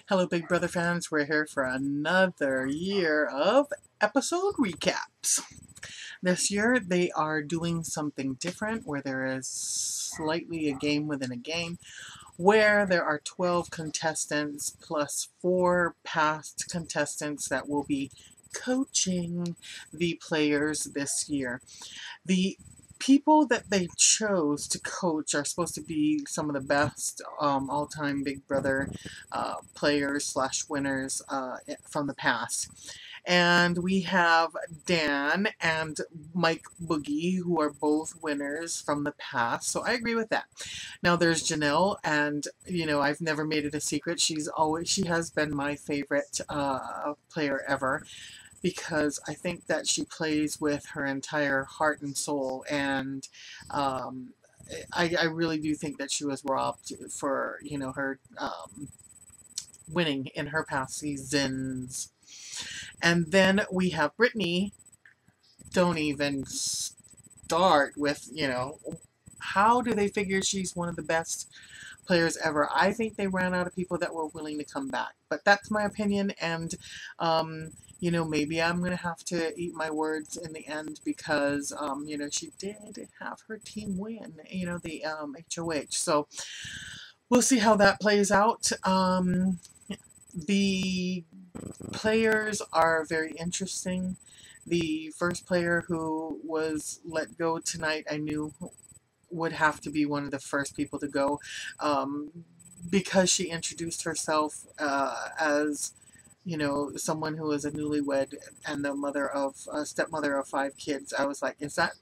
Hello, Big Brother fans. We're here for another year of episode recaps. This year, they are doing something different where there is slightly a game within a game, where there are 12 contestants plus 4 past contestants that will be coaching the players this year. The people that they chose to coach are supposed to be some of the best all-time Big Brother players slash winners from the past. And we have Dan and Mike Boogie, who are both winners from the past. So I agree with that. Now there's Janelle, and I've never made it a secret. She has been my favorite player ever, because I think that she plays with her entire heart and soul, and I really do think that she was robbed for her winning in her past seasons. And then we have Brittany. Don't even start with, how do they figure she's one of the best players ever? I think they ran out of people that were willing to come back. But that's my opinion, and maybe I'm going to have to eat my words in the end, because, she did have her team win, the HOH. So we'll see how that plays out. The players are very interesting. The first player who was let go tonight, I knew would have to be one of the first people to go, because she introduced herself as someone who is a newlywed and the mother of a stepmother of 5 kids. I was like, is that,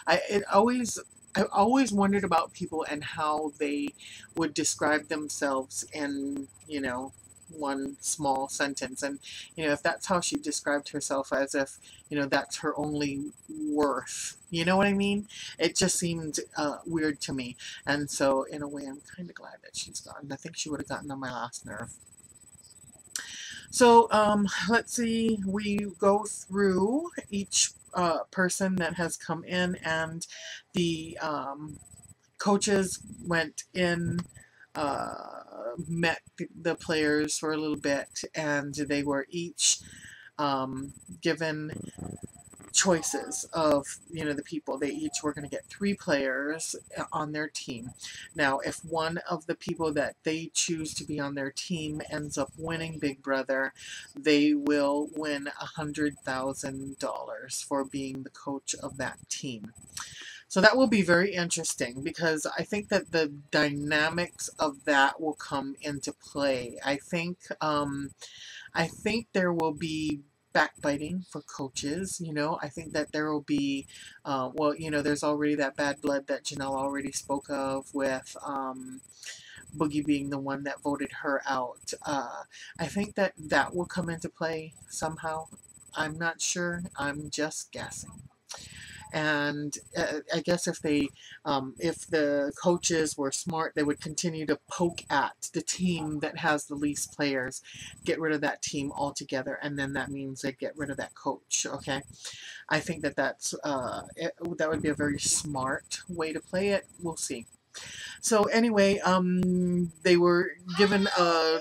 I always wondered about people and how they would describe themselves in, one small sentence. And, if that's how she described herself, as if, that's her only worth. You know what I mean? It just seemed weird to me. And so, in a way, I'm kind of glad that she's gone. I think she would have gotten on my last nerve. So, let's see, we go through each person that has come in, and the coaches went in, met the players for a little bit, and they were each given choices of the people. They each were going to get 3 players on their team. Now, if one of the people that they choose to be on their team ends up winning Big Brother, they will win $100,000 for being the coach of that team. So that will be very interesting, because I think that the dynamics of that will come into play. I think there will be backbiting for coaches. I think that there will be, there's already that bad blood that Janelle already spoke of, with Boogie being the one that voted her out. I think that will come into play somehow. I'm not sure. I'm just guessing. And I guess if the coaches were smart, they would continue to poke at the team that has the least players, get rid of that team altogether, and then that means they get rid of that coach. Okay, I think that would be a very smart way to play it. We'll see. So anyway, they were given a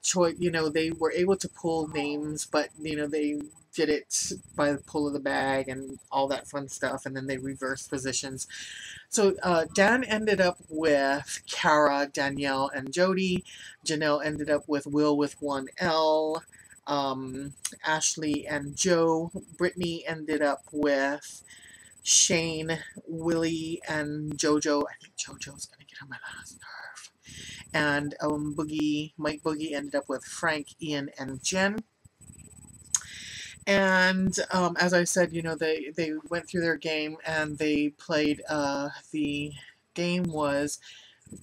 choice. They were able to pull names, but they did it by the pull of the bag and all that fun stuff, and then they reversed positions. So Dan ended up with Kara, Danielle, and Jody. Janelle ended up with Will with 1L. Ashley and Joe. Brittany ended up with Shane, Willie, and JoJo. I think JoJo's going to get on my last nerve. And Mike Boogie ended up with Frank, Ian, and Jen. And as I said, they went through their game, and they played, the game was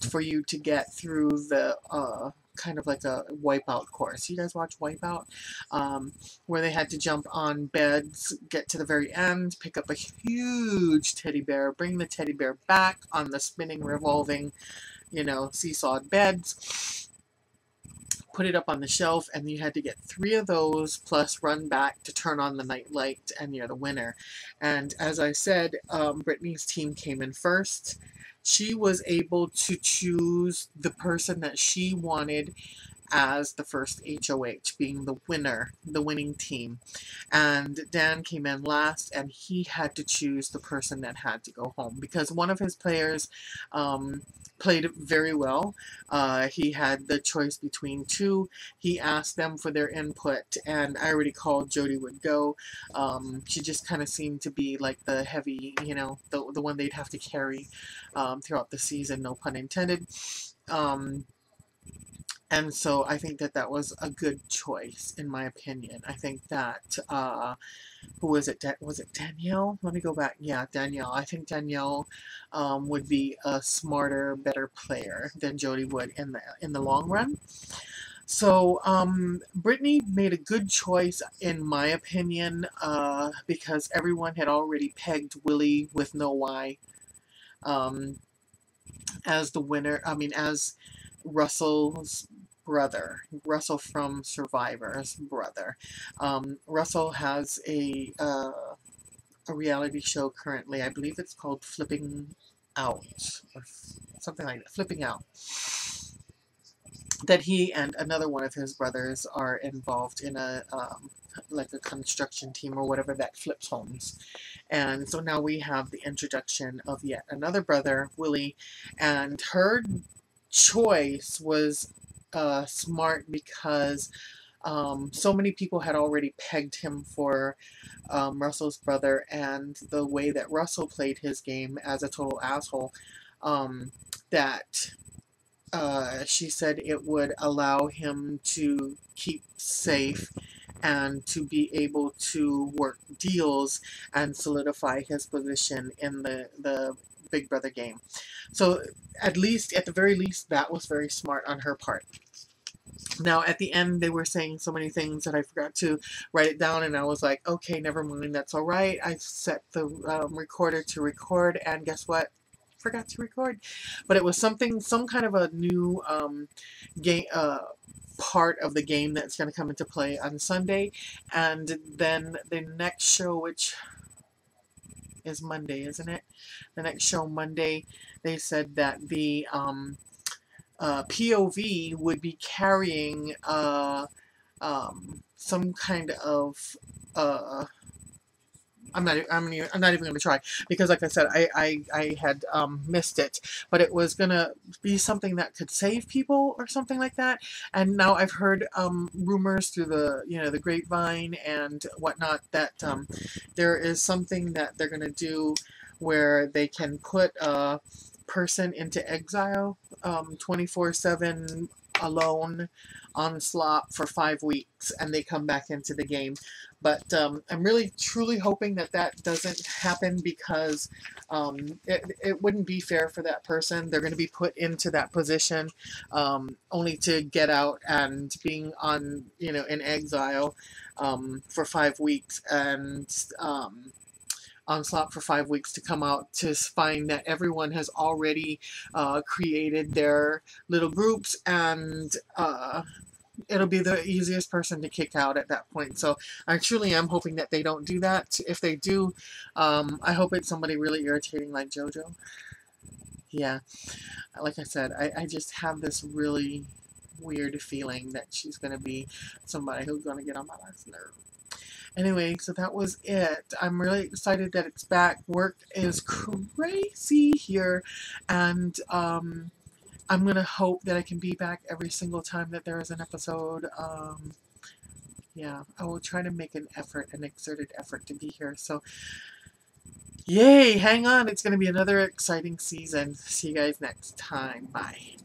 for you to get through the kind of like a Wipeout course. You guys watch Wipeout? Where they had to jump on beds, get to the very end, pick up a huge teddy bear, bring the teddy bear back on the spinning, revolving, seesawed beds, put it up on the shelf, and you had to get 3 of those, plus run back to turn on the night light, and you're the winner. And as I said, Brittany's team came in first. She was able to choose the person that she wanted as the first HOH, being the winner, the winning team. And Dan came in last, and he had to choose the person that had to go home because one of his players played very well. He had the choice between two. He asked them for their input, and I already called Jody would go. She just kind of seemed to be like the heavy, the one they'd have to carry throughout the season, no pun intended. And so I think that that was a good choice, in my opinion. I think that, who was it? Was it Danielle? Let me go back. Yeah, Danielle. I think Danielle would be a smarter, better player than Jody would in the long run. So Brittany made a good choice, in my opinion, because everyone had already pegged Willie with no Y as the winner. I mean, as Russell's brother, Russell from Survivor's brother. Russell has a reality show currently. I believe it's called Flipping Out, or something like that. Flipping Out. That he and another one of his brothers are involved in a like a construction team or whatever that flips homes. And so now we have the introduction of yet another brother, Willie, and her choice was smart because so many people had already pegged him for Russell's brother, and the way that Russell played his game as a total asshole, that she said it would allow him to keep safe and to be able to work deals and solidify his position in the Big Brother game. So at the very least, that was very smart on her part. Now, at the end, they were saying so many things that I forgot to write it down, and I was like, okay, never mind, that's all right. I set the recorder to record, and guess what? Forgot to record. But it was some kind of a new game, part of the game that's going to come into play on Sunday. And then the next show, which is Monday, isn't it? The next show, Monday, they said that the POV would be carrying some kind of I'm not even going to try because, like I said, I had missed it, but it was going to be something that could save people or something like that. And now I've heard rumors through the grapevine and whatnot that there is something that they're going to do where they can put a person into exile 24/7 alone on slop for 5 weeks, and they come back into the game. But I'm really truly hoping that that doesn't happen because it wouldn't be fair for that person. They're going to be put into that position only to get out and being on in exile for 5 weeks and on slop for 5 weeks to come out to find that everyone has already created their little groups, and it'll be the easiest person to kick out at that point. So I truly am hoping that they don't do that. If they do, I hope it's somebody really irritating like JoJo. Yeah, like I said, I just have this really weird feeling that she's going to be somebody who's going to get on my last nerve. Anyway, so that was it. I'm really excited that it's back. Work is crazy here, and I'm going to hope that I can be back every single time that there is an episode. Yeah, I will try to make an exerted effort to be here. So, yay, hang on. It's going to be another exciting season. See you guys next time. Bye.